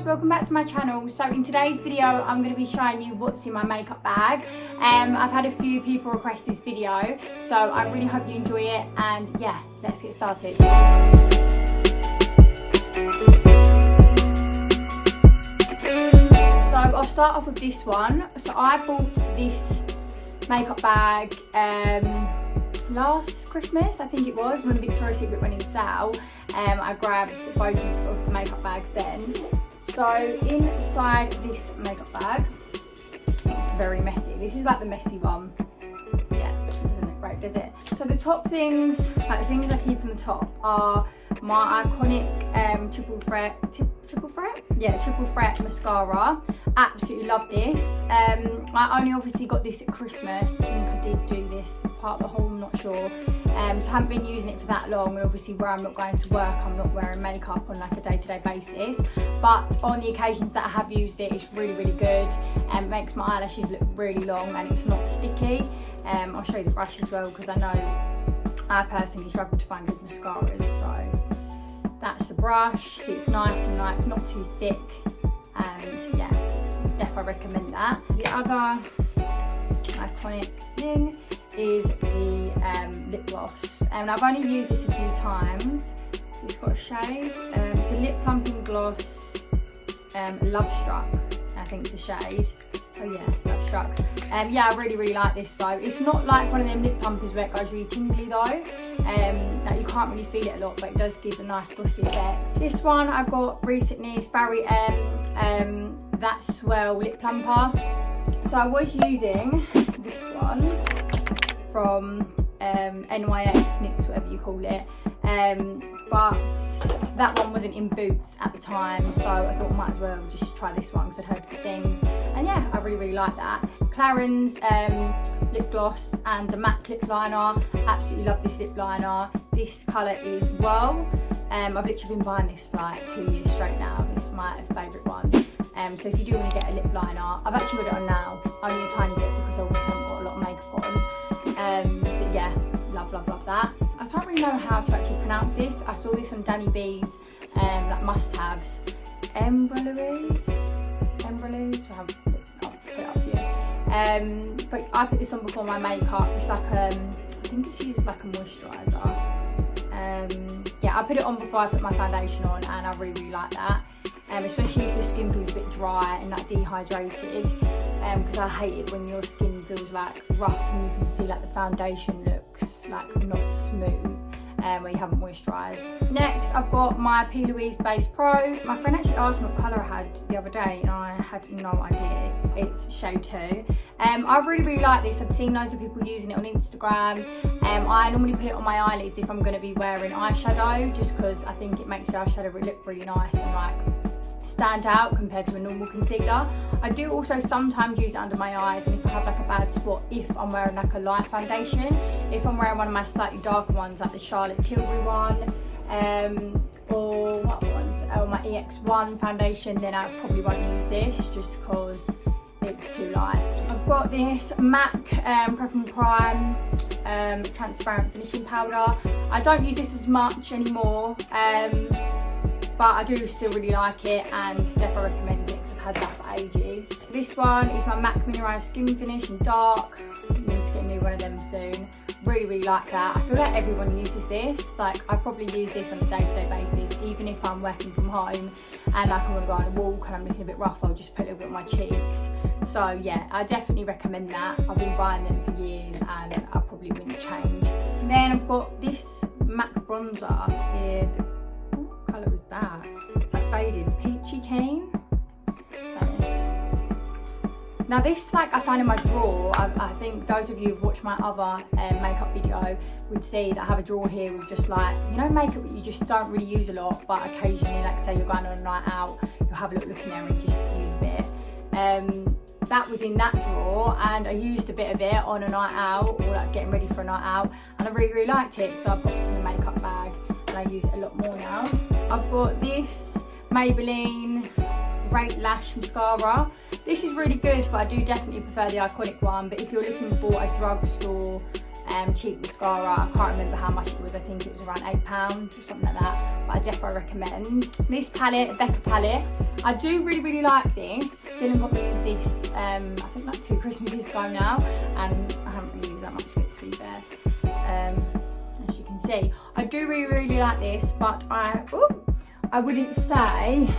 welcome back to my channel. So in today's video I'm going to be showing you what's in my makeup bag. I've had a few people request this video, so I really hope you enjoy it, and yeah, let's get started. So I'll start off with this one. So I bought this makeup bag last Christmas, I think it was, when Victoria's Secret went in sale. I grabbed both of the makeup bags then. So inside this makeup bag, it's very messy. This is like the messy one. Yeah, it doesn't look great, does it? So the top things, like the things I keep on the top, are my iconic triple threat mascara. Absolutely love this. I only obviously got this at Christmas. I think I did do this as part of the haul, I'm not sure. So I haven't been using it for that long, and obviously where I'm not going to work, I'm not wearing makeup on like a day-to-day basis. But on the occasions that I have used it, it's really, really good, and it makes my eyelashes look really long, and it's not sticky. I'll show you the brush as well, because I know I personally struggle to find good mascaras. So that's the brush. So it's nice and like not too thick, and yeah, definitely recommend that. The other iconic thing is the lip gloss, and I've only used this a few times. It's got a shade. It's a lip plumping gloss, Love Struck, I think it's a shade. Oh yeah, Love Struck. Yeah, I really, really like this though. It's not like one of them lip plumpers where it goes really tingly though. Like you can't really feel it a lot, but it does give a nice glossy effect. This one I've got recently, it's Barry M, that Swell lip plumper. So I was using this one from NYX, NYX, whatever you call it. But that one wasn't in Boots at the time, so I thought I might as well just try this one because I'd heard good things. And yeah, I really, really like that. Clarins lip gloss and the matte lip liner. Absolutely love this lip liner. This colour is Whirl. I've literally been buying this for like 2 years straight now. It's my favourite one. So if you do want to get a lip liner, I've actually got it on now, only a tiny bit because I obviously haven't got a lot of makeup on. But yeah, love, love, love that. I don't really know how to actually pronounce this. I saw this on Danny B's like must-haves. Embryolles. I'll put it up for you. But I put this on before my makeup. It's like I think it's used as like a moisturiser. Yeah, I put it on before I put my foundation on, and I really, really like that. Especially if your skin feels a bit dry and like dehydrated, because I hate it when your skin feels like rough and you can see like the foundation looks like not smooth where you haven't moisturised. Next, I've got my P. Louise Base Pro. My friend actually asked me what colour I had the other day, and I had no idea. It's shade 2. I really, really like this. I've seen loads of people using it on Instagram. I normally put it on my eyelids if I'm going to be wearing eyeshadow, just because I think it makes the eyeshadow look really nice and like stand out compared to a normal concealer. I do also sometimes use it under my eyes, and if I have like a bad spot, if I'm wearing like a light foundation. If I'm wearing one of my slightly darker ones, like the Charlotte Tilbury one, or what ones? Oh, my EX1 foundation, then I probably won't use this just because it's too light. I've got this MAC Prep and Prime transparent finishing powder. I don't use this as much anymore, but I do still really like it, and definitely recommend it because I've had that for ages. This one is my MAC Mineralized Skin Finish in Dark. I need to get a new one of them soon. Really, really like that. I feel like everyone uses this. Like I probably use this on a day-to-day basis, even if I'm working from home and like I want to go on a walk and I'm looking a bit rough, I'll just put a little bit on my cheeks. So yeah, I definitely recommend that. I've been buying them for years, and I probably wouldn't change. Then I've got this MAC bronzer here. Colour is that? It's like faded peachy keen. So this. Now this, like I find in my drawer, I think those of you who've watched my other makeup video would see that I have a drawer here with just like, you know, makeup that you just don't really use a lot, but occasionally, like say you're going on a night out, you'll have a little look in there and just use a bit. That was in that drawer, and I used a bit of it on a night out, or like getting ready for a night out, and I really, really liked it, so I popped it in the makeup bag, and I use it a lot more now. I've got this Maybelline Great Lash Mascara. This is really good, but I do definitely prefer the iconic one. But if you're looking for a drugstore cheap mascara, I can't remember how much it was, I think it was around £8 or something like that, but I definitely recommend. This palette, Becca palette, I do really like this. Dylan got me this, I think like 2 Christmases ago now, and I haven't really used that much of it, to be fair. As you can see, I do really like this, but I wouldn't say I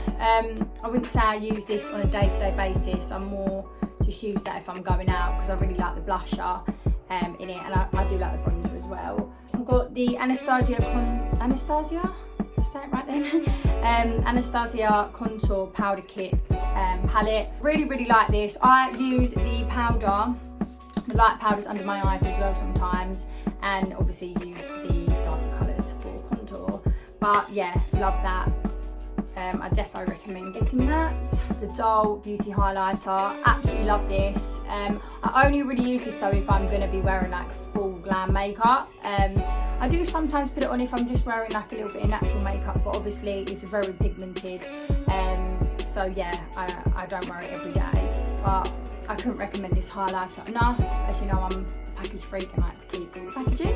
use this on a day-to-day basis. I'm more just use that if I'm going out, because I really like the blusher in it, and I do like the bronzer as well. I've got the Anastasia, did I say it right then? Anastasia Contour Powder Kit palette. Really like this. I use the powder, the light powders under my eyes as well sometimes, and obviously use the darker colours for contour. But yeah, love that. I definitely recommend getting that. The Doll Beauty Highlighter, absolutely love this. I only really use this though if I'm going to be wearing like full glam makeup. I do sometimes put it on if I'm just wearing like a little bit of natural makeup, but obviously it's very pigmented. So yeah, I don't wear it every day. But I couldn't recommend this highlighter enough. As you know, I'm a package freak and like to keep all the packaging.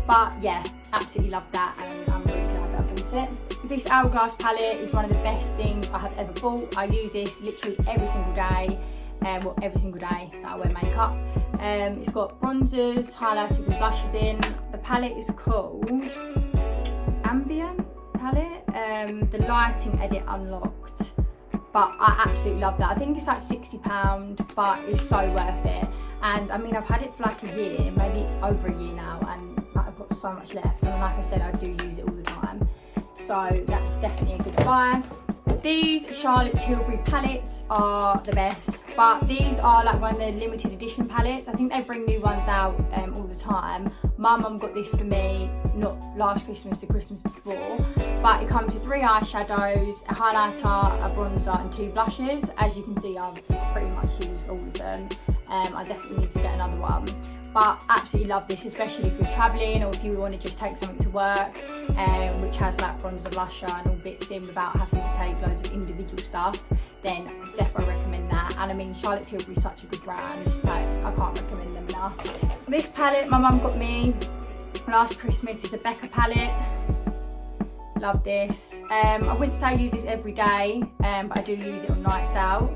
But yeah, absolutely love that, and I'm really glad that I bought it. This Hourglass palette is one of the best things I have ever bought. I use this literally every single day, well, every single day that I wear makeup. It's got bronzers, highlighters and blushes in. The palette is called Ambient palette. The lighting edit unlocked. But I absolutely love that. I think it's like £60, but it's so worth it. And I mean, I've had it for like a year, maybe over a year now, and I've got so much left. And like I said, I do use it all the time. So that's definitely a good buy. These Charlotte Tilbury palettes are the best, but these are like one of the limited edition palettes. I think they bring new ones out all the time. My mum got this for me, not last Christmas, the Christmas before, but it comes with 3 eyeshadows, a highlighter, a bronzer and 2 blushes. As you can see, I've pretty much used all of them. I definitely need to get another one. But absolutely love this, especially if you're travelling or if you want to just take something to work, which has like bronzer, blusher and all bits in without having to take loads of individual stuff, then I definitely recommend that. And I mean, Charlotte Tilbury is such a good brand, like I can't recommend them enough. This palette my mum got me last Christmas is a Becca palette. Love this. I wouldn't say I use this every day, but I do use it on nights out.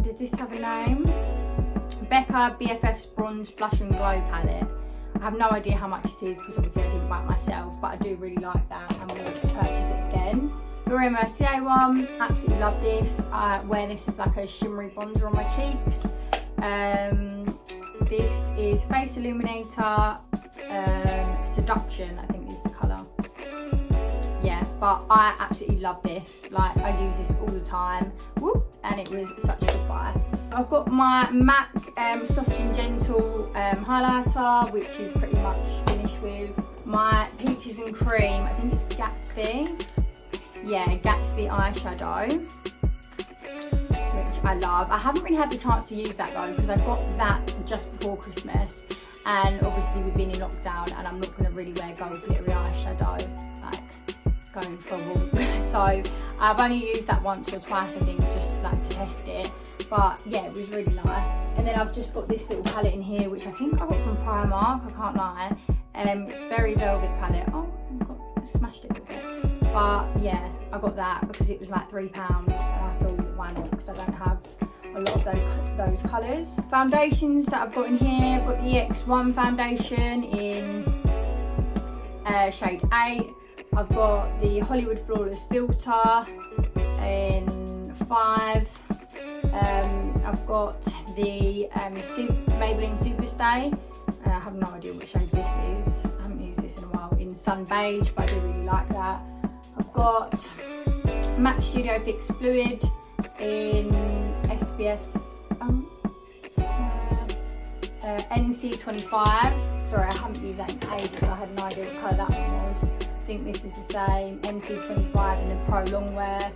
Does this have a name? Becca BFF's Bronze Blush and Glow palette. I have no idea how much it is because obviously I didn't buy it myself, but I do really like that and I'm going to purchase it again. Laura Mercier one, absolutely love this. I wear this as like a shimmery bronzer on my cheeks. This is Face Illuminator Seduction, I think is the colour. Yeah, but I absolutely love this. Like, I use this all the time. Whoop, and it was such a good buy. I've got my MAC Soft and Gentle highlighter, which is pretty much finished with. My Peaches and Cream, I think it's Gatsby. Yeah, Gatsby eyeshadow, which I love. I haven't really had the chance to use that though, because I got that just before Christmas. And obviously we've been in lockdown and I'm not going to really wear gold glittery eyeshadow, like going for a walk. So I've only used that once or twice, I think, just like to test it. But yeah, it was really nice. And then I've just got this little palette in here, which I think I got from Primark, I can't lie. It's Berry Velvet palette. Oh, I smashed it a little bit. But yeah, I got that because it was like £3 and I thought, why not, because I don't have a lot of those colours. Foundations that I've got in here, I've got the EX1 foundation in shade 8. I've got the Hollywood Flawless filter in 5. I've got the Maybelline Superstay. I have no idea what shade this is. I haven't used this in a while. In Sun Beige, but I do really like that. I've got MAC Studio Fix Fluid in SPF NC25. Sorry, I haven't used that in ages, so I had no idea what colour that one was. I think this is the same, NC25 in the Pro Longwear.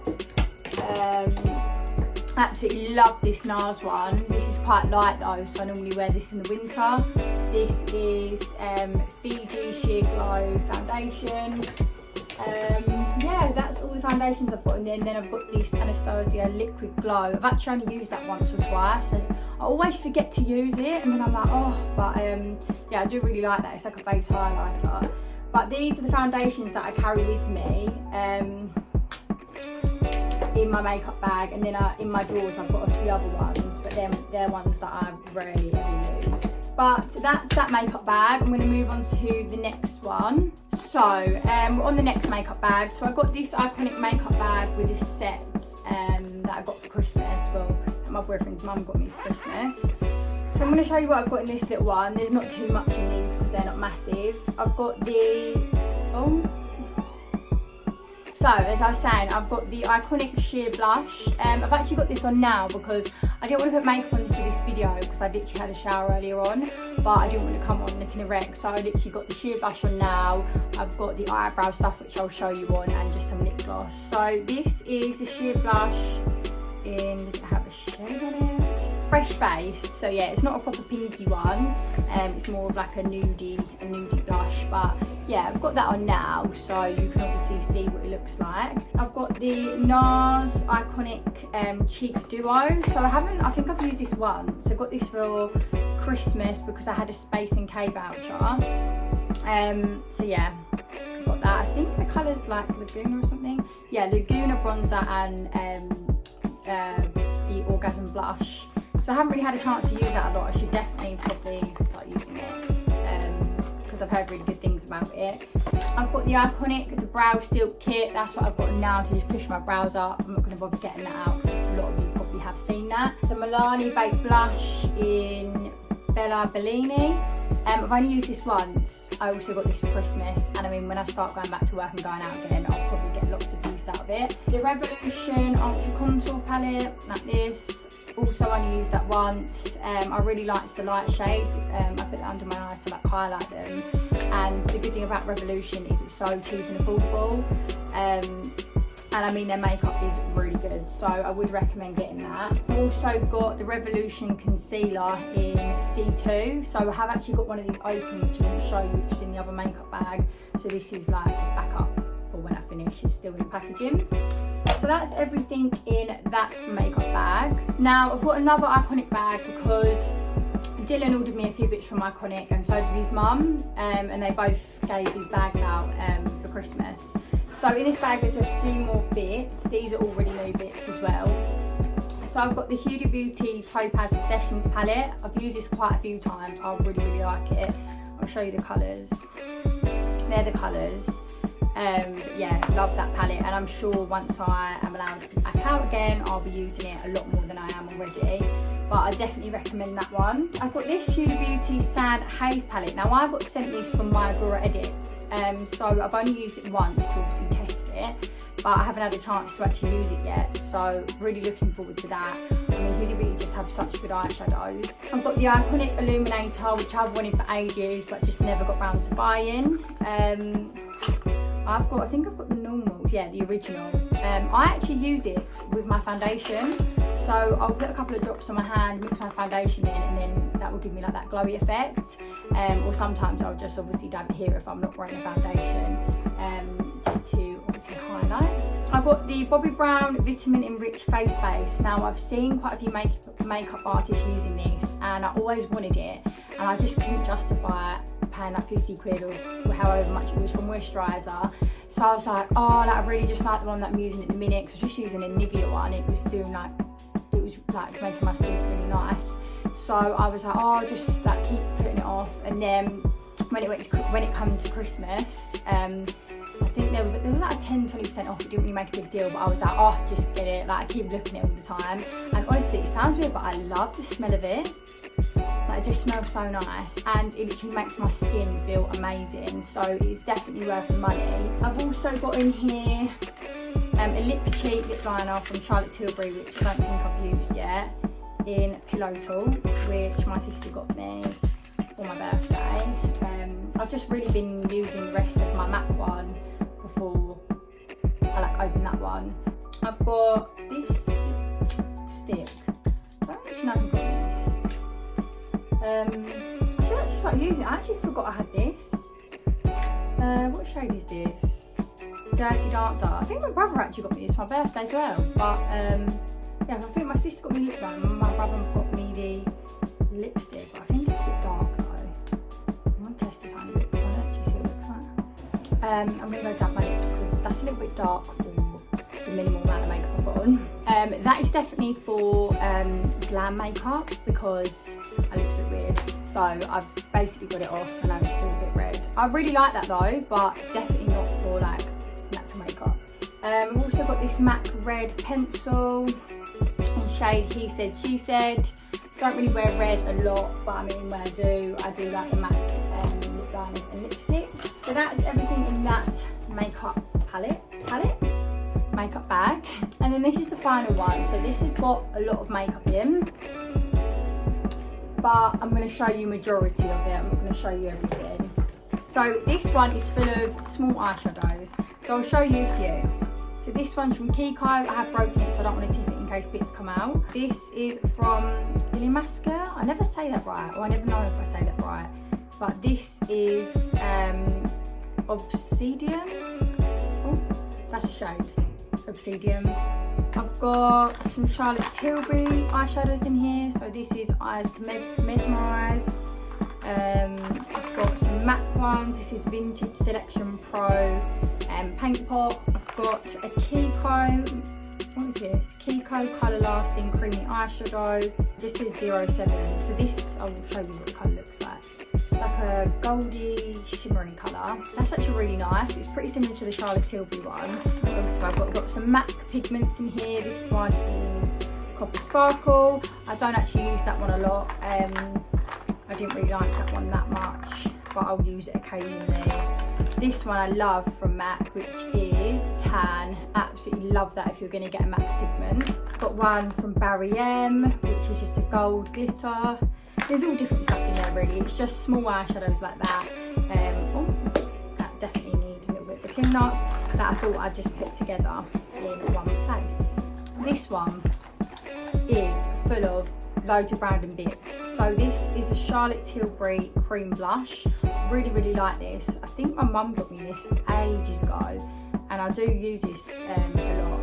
Absolutely love this NARS one. This is quite light though, so I normally wear this in the winter. This is Fiji Sheer Glow foundation. Yeah, that's all the foundations I've got, and then I've got this Anastasia Liquid Glow. I've actually only used that once or twice, and I always forget to use it, and then I'm like, oh, but yeah, I do really like that. It's like a face highlighter. But these are the foundations that I carry with me. in my makeup bag, and then in my drawers I've got a few other ones, but they're ones that I rarely ever use. But that's that makeup bag. I'm going to move on to the next one. So we're on the next makeup bag. So I got this iconic makeup bag with this set that I got for Christmas. Well, my boyfriend's mum got me for Christmas. So I'm going to show you what I've got in this little one. There's not too much in these because they're not massive. I've got the So, as I was saying, I've got the iconic sheer blush. I've actually got this on now because I didn't want to put makeup on for this video because I literally had a shower earlier on, but I didn't want to come on looking a wreck, so I literally got the sheer blush on now. I've got the eyebrow stuff which I'll show you on, and just some lip gloss. So this is the sheer blush in, does it have a shade on it? Fresh Face. So yeah, it's not a proper pinky one. It's more of like a nudie blush, but yeah, I've got that on now, so you can obviously see what it looks like. I've got the NARS iconic cheek duo. So I think I've used this once. I got this for Christmas because I had a Space & K voucher. So yeah, I've got that. I think the colour's like Laguna or something. Yeah, Laguna bronzer and the Orgasm blush. So I haven't really had a chance to use that a lot. I should definitely probably start using it because I've heard really good things about it. I've got the iconic the Brow Silk Kit. That's what I've got now to just push my brows up. I'm not going to bother getting that out because a lot of you probably have seen that. The Milani Baked Blush in Bella Bellini. I've only used this once. I also got this for Christmas, and I mean when I start going back to work and going out again, I'll probably get lots of use out of it. The Revolution Ultra Contour Palette, like this. Also only used that once. I really liked the light shades. I put it under my eyes to like highlight them. And the good thing about Revolution is it's so cheap and affordable. And I mean their makeup is really good, so I would recommend getting that. I've also got the Revolution Concealer in C2. So I have actually got one of these open, which I didn't show you, which is in the other makeup bag. So this is like a backup for when I finish. It's still in the packaging. So that's everything in that makeup bag. Now I've got another iconic bag because Dylan ordered me a few bits from Iconic, and so did his mum, and they both gave these bags out for Christmas. So in this bag there's a few more bits. These are all really new bits as well. So I've got the Huda Beauty Topaz Obsessions palette. I've used this quite a few times. I really like it. I'll show you the colours. They're the colours. Yeah, love that palette, and I'm sure once I am allowed to put it back out again, I'll be using it a lot more than I am already. But I definitely recommend that one. I've got this Huda Beauty Sand Haze palette. Now I got sent this from my Agora Edits, so I've only used it once to obviously test it, but I haven't had a chance to actually use it yet, so really looking forward to that. I mean, Huda Beauty just have such good eyeshadows. I've got the Iconic Illuminator, which I've wanted for ages, but just never got round to buying. I think I've got the normal, yeah, the original. I actually use it with my foundation, so I'll put a couple of drops on my hand, mix my foundation in, and then that will give me like that glowy effect. Or sometimes I'll just obviously dab it here if I'm not wearing a foundation, just to obviously highlight. I've got the Bobbi Brown Vitamin Enriched Face Base. Now I've seen quite a few makeup artists using this, and I always wanted it, and I just couldn't justify paying like 50 quid or however much it was for moisturiser. So I was like, oh, like, I really just like the one that I'm using at the minute, because I was just using a Nivea one. It was making my skin really nice. So I was like, oh, I'll just like keep putting it off. And then when it came to Christmas, I think there was like a 10-20% off. It didn't really make a big deal, but I was like, oh, just get it. Like I keep looking at it all the time. And honestly, it sounds weird, but I love the smell of it. Like, it just smells so nice, and it literally makes my skin feel amazing, so it's definitely worth the money. I've also got in here a lip cheek lip liner from Charlotte Tilbury, which I don't think I've used yet, in Pillow Talk, which my sister got me for my birthday. I've just really been using the rest of my MAC one before I like open that one. I've got this stick. I don't actually know if I've got this. I should actually start using it. I actually forgot I had this. What shade is this? Dirty Dancer. I think my brother actually got me this for my birthday as well. But yeah, I think my sister got me lip liner and my brother got me the lipstick. But I think it's a bit dark though. I'm going to test a tiny bit on it. Do you see what it looks like? I'm going to go dab my lips because that's a little bit dark for the the minimal amount of makeup I've got on. That is definitely for glam makeup because I looked a bit weird. So I've basically got it off and I'm still a bit red. I really like that though, but definitely not for like natural makeup. I've also got this MAC red pencil in shade He Said, She Said. Don't really wear red a lot, but I mean when I do like the MAC lip liners and lipsticks. So that's everything in that makeup makeup bag. And then this is the final one. So this has got a lot of makeup in, but I'm going to show you majority of it. I'm not going to show you everything. So this one is full of small eyeshadows. So I'll show you a few. So this one's from Kiko. I have broken it, so I don't want to tip it in case bits come out. This is from Ilimaska. I never say that right, or I never know if I say that right. But this is Obsidian. Oh, that's a shade. Obsidian. I've got some Charlotte Tilbury eyeshadows in here. So this is Eyes to Mesmerise. I've got some MAC ones. This is Vintage Selection Pro Paint Pot. I've got a Kiko. What is this? Kiko Colour Lasting Creamy Eyeshadow. Just says 07. So this, I will show you what the colour looks like. It's like a goldy, shimmery colour. That's actually really nice. It's pretty similar to the Charlotte Tilbury one. Also, I've got some MAC pigments in here. This one is Copper Sparkle. I don't actually use that one a lot. I didn't really like that one that much, but I'll use it occasionally. This one I love from MAC, which is Tan. Absolutely love that if you're going to get a MAC pigment. Got one from Barry M, which is just a gold glitter. There's all different stuff in there really. It's just small eyeshadows like that. That definitely needs a little bit of a clean up. That I thought I'd just put together in one place. This one is full of loads of random bits. So this is a Charlotte Tilbury cream blush. Really like this. I think my mum got me this ages ago, and I do use this a lot,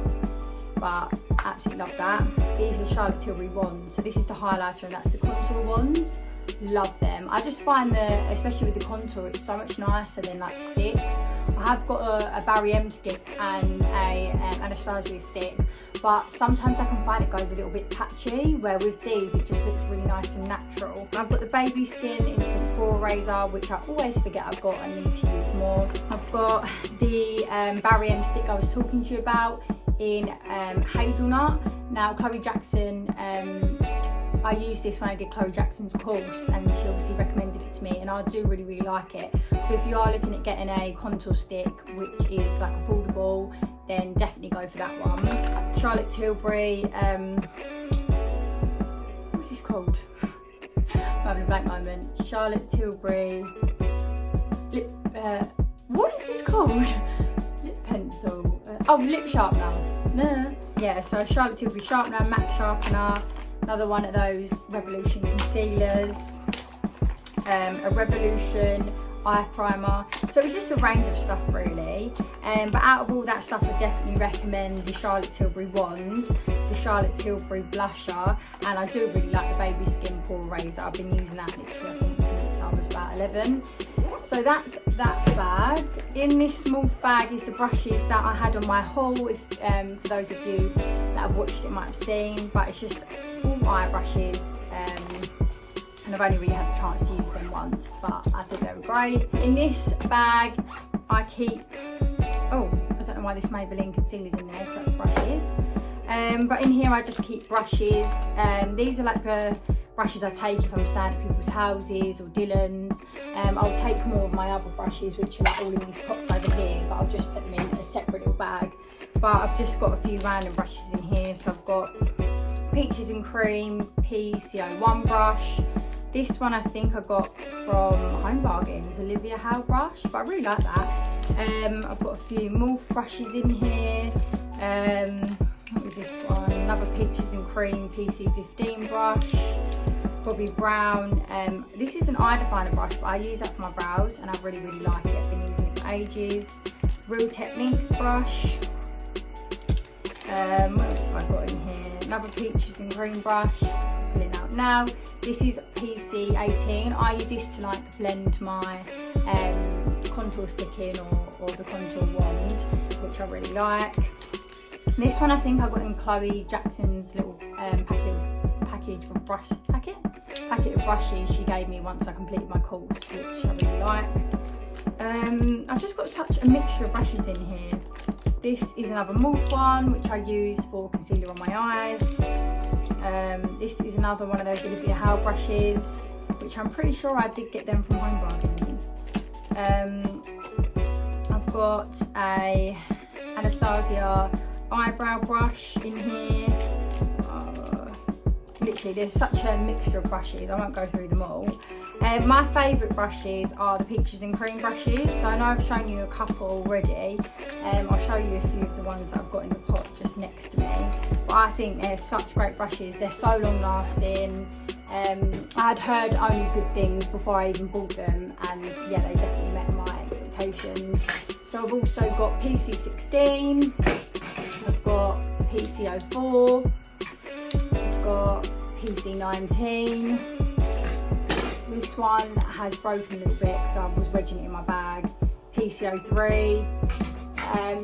but absolutely love that. These are the Charlotte Tilbury wands. So this is the highlighter and that's the contour wands. Love them. I just find that, especially with the contour, it's so much nicer than like sticks. I have got a Barry M stick and a Anastasia stick, but sometimes I can find it goes a little bit patchy, where with these it just looks really nice and natural. I've got the Baby Skin Instant Pore Razor, which I always forget I've got and need to use more. I've got the Barry M stick I was talking to you about in Hazelnut. Now Chloe Jackson, I used this when I did Chloe Jackson's course, and she obviously recommended it to me, and I do really like it. So if you are looking at getting a contour stick which is like affordable, then definitely go for that one. Charlotte Tilbury, what's this called? I'm having a blank moment. Charlotte Tilbury lip, what is this called? Lip pencil. Oh, lip sharpener. Nah. Yeah, so Charlotte Tilbury sharpener, MAC sharpener. Another one of those Revolution concealers, a Revolution eye primer. So it's just a range of stuff really. But out of all that stuff, I definitely recommend the Charlotte Tilbury wands, the Charlotte Tilbury blusher, and I do really like the Baby Skin Pore Razor. I've been using that literally, I think, since I was about 11. So that's that bag. In this small bag is the brushes that I had on my haul. If for those of you that have watched it might have seen, but it's just all eye brushes, and I've only really had the chance to use them once, but I thought they were great. In this bag I keep, I don't know why this Maybelline concealer's in there because that's brushes, but in here I just keep brushes. These are like the brushes I take if I'm staying at people's houses or Dylan's. I'll take more of my other brushes, which are like all in these pots over here, but I'll just put them in a separate little bag. But I've just got a few random brushes in here. So I've got Peaches and Cream PCO1 brush. This one I think I got from Home Bargains, Olivia Howe brush, but I really like that. I've got a few Morph brushes in here. What is this one? Another Peaches and Cream PC15 brush. Bobbi Brown. This is an eye definer brush, but I use that for my brows and I really like it. I've been using it for ages. Real Techniques brush. What else have I got in here? Another Peaches and Cream brush. Pulling out now. This is PC18. I use this to like blend my contour stick in or the contour wand, which I really like. This one I think I got in Chloe Jackson's little packet of brushes she gave me once I completed my course, which I really like. I've just got such a mixture of brushes in here. This is another Morphe one, which I use for concealer on my eyes. This is another one of those Olivia Howe brushes, which I'm pretty sure I did get them from Home Bargains. I've got a Anastasia eyebrow brush in here. Literally, there's such a mixture of brushes, I won't go through them all. My favourite brushes are the Peaches and Cream brushes. So I know I've shown you a couple already. I'll show you a few of the ones that I've got in the pot just next to me. But I think they're such great brushes. They're so long lasting. I'd heard only good things before I even bought them, and yeah, they definitely met my expectations. So I've also got PC16, I've got PC04, I've got PC19. This one has broken a little bit because I was wedging it in my bag. PC03.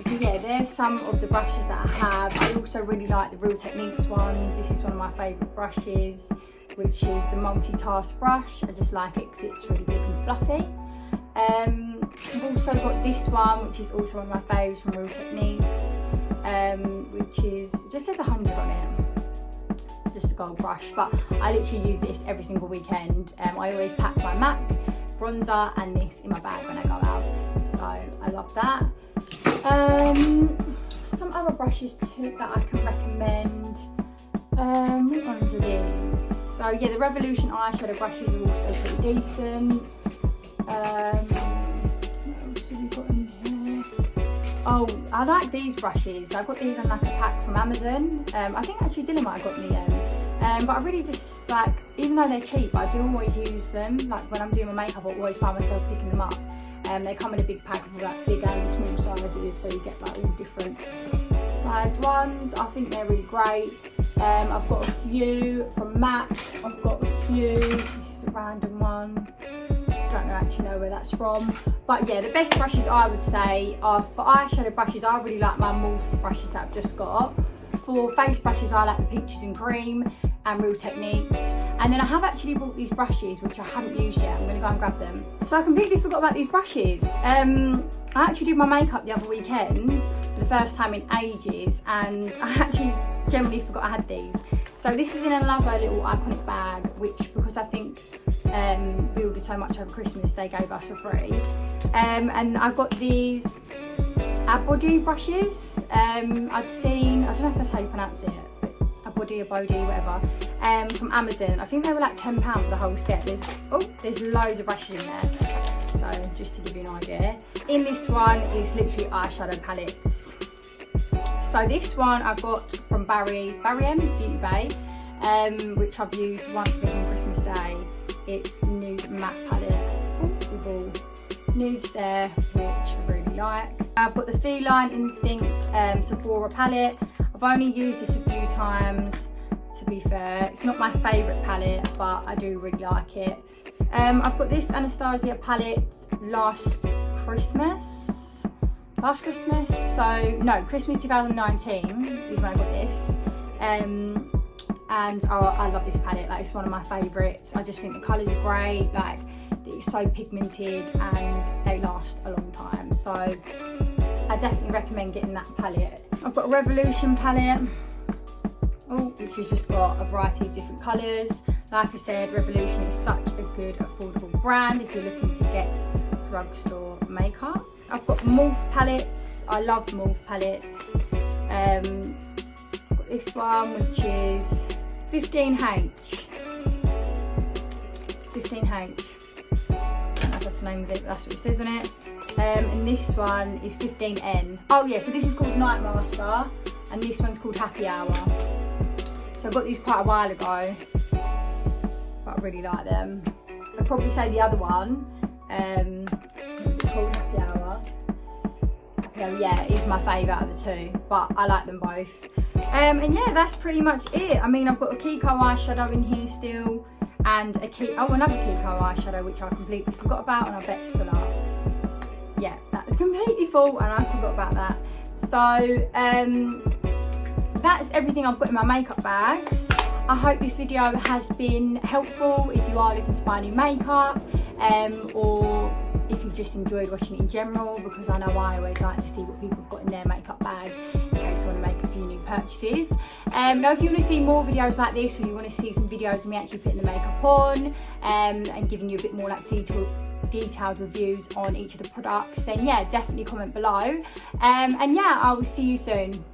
So yeah, there's some of the brushes that I have. I also really like the Real Techniques ones. This is one of my favourite brushes, which is the multitask brush. I just like it because it's really big and fluffy. I've also got this one, which is also one of my favourites from Real Techniques, which is, just says 100 on it. Just a gold brush, but I literally use this every single weekend. I always pack my MAC bronzer and this in my bag when I go out, so I love that. Some other brushes too that I can recommend. What ones are these? So yeah, the Revolution eyeshadow brushes are also pretty decent. What else have we got in here? Oh, I like these brushes. I got these on like a pack from Amazon. I think actually Dylan might have got me them. But I really just like, even though they're cheap, I do always use them. Like when I'm doing my makeup, I always find myself picking them up. They come in a big pack of like big and small sizes, so you get like all different sized ones. I think they're really great. I've got a few from MAC. I've got a few. This is a random one. Don't actually know where that's from, but yeah, the best brushes I would say are for eyeshadow brushes. I really like my Morphe brushes that I've just got. For face brushes, I like the Peaches and Cream and Real Techniques. And then I have actually bought these brushes which I haven't used yet. I'm going to go and grab them. So I completely forgot about these brushes. I actually did my makeup the other weekend for the first time in ages, and I actually generally forgot I had these. So this is in another little iconic bag, which, because I think we ordered so much over Christmas, they gave us for free. And I got these Abody brushes. I'd seen, I don't know if that's how you pronounce it, Abody, whatever, from Amazon. I think they were like £10 for the whole set. There's loads of brushes in there. So just to give you an idea. In this one is literally eyeshadow palettes. So this one I got from Barry M Beauty Bay, which I've used once a week on Christmas Day. It's nude matte palette with all nudes there, which I really like. I've got the Feline Instinct Sephora palette. I've only used this a few times, to be fair. It's not my favourite palette, but I do really like it. I've got this Anastasia palette last Christmas. So no, Christmas 2019 is when I got this. And I love this palette. Like, it's one of my favourites. I just think the colours are great. Like, it's so pigmented and they last a long time. So I definitely recommend getting that palette. I've got a Revolution palette, which has just got a variety of different colours. Like I said, Revolution is such a good, affordable brand if you're looking to get drugstore makeup. I've got Morphe palettes. I love Morphe palettes. I've got this one, which is 15H. It's 15H. That's the name of it. That's what it says on it. And this one is 15N. Oh yeah, so this is called Night Master, and this one's called Happy Hour. So I got these quite a while ago, but I really like them. I'd probably say the other one, what was it called? Happy Hour. Happy Hour, yeah, is my favourite out of the two, but I like them both. And yeah, that's pretty much it. I mean, I've got a Kiko eyeshadow in here still, and another Kiko eyeshadow, which I completely forgot about, and I bet it's full up. Yeah, that's completely full, and I forgot about that. So that's everything I've got in my makeup bags. I hope this video has been helpful if you are looking to buy new makeup, or if you've just enjoyed watching it in general, because I know I always like to see what people have got in their makeup bags in case I want to make a few new purchases. Now if you want to see more videos like this, or you want to see some videos of me actually putting the makeup on and giving you a bit more like detailed reviews on each of the products, then yeah, definitely comment below. And yeah, I will see you soon.